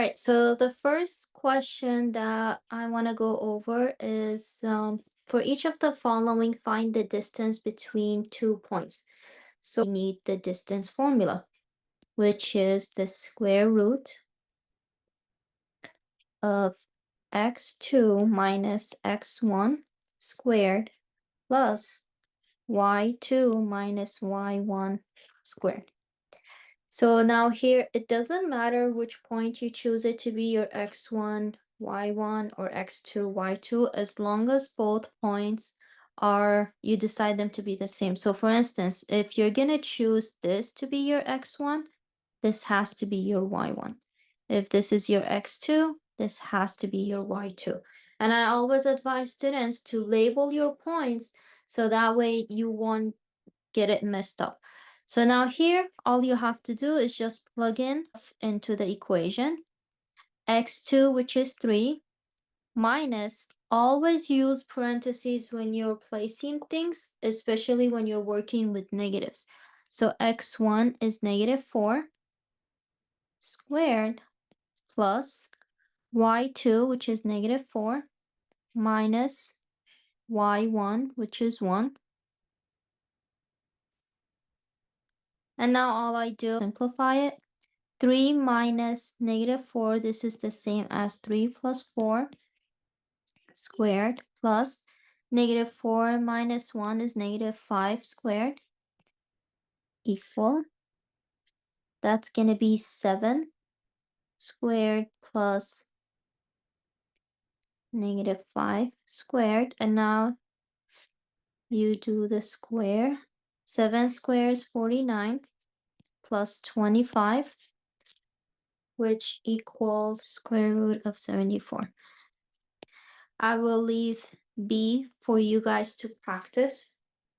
right, so the first question that I want to go over is for each of the following, find the distance between 2 points. So we need the distance formula, which is the square root of x2 minus x1 squared plus y2 minus y1 squared. So now here, it doesn't matter which point you choose it to be your x1, y1, or x2, y2, as long as both points you decide them to be the same. So for instance, if you're gonna choose this to be your x1, this has to be your y1. If this is your x2, this has to be your y2. And I always advise students to label your points so that way you won't get it messed up. So now here, all you have to do is just plug in into the equation. x2, which is 3, minus, always use parentheses when you're placing things, especially when you're working with negatives. So x1 is -4 squared plus y2, which is -4, minus y1, which is 1. And now all I do is simplify it. 3 minus -4, this is the same as 3 plus 4 squared plus -4 minus 1 is -5 squared equal. That's going to be 7 squared plus -5 squared. And now you do the square. 7 squared is 49 plus 25, which equals square root of 74. I will leave B for you guys to practice.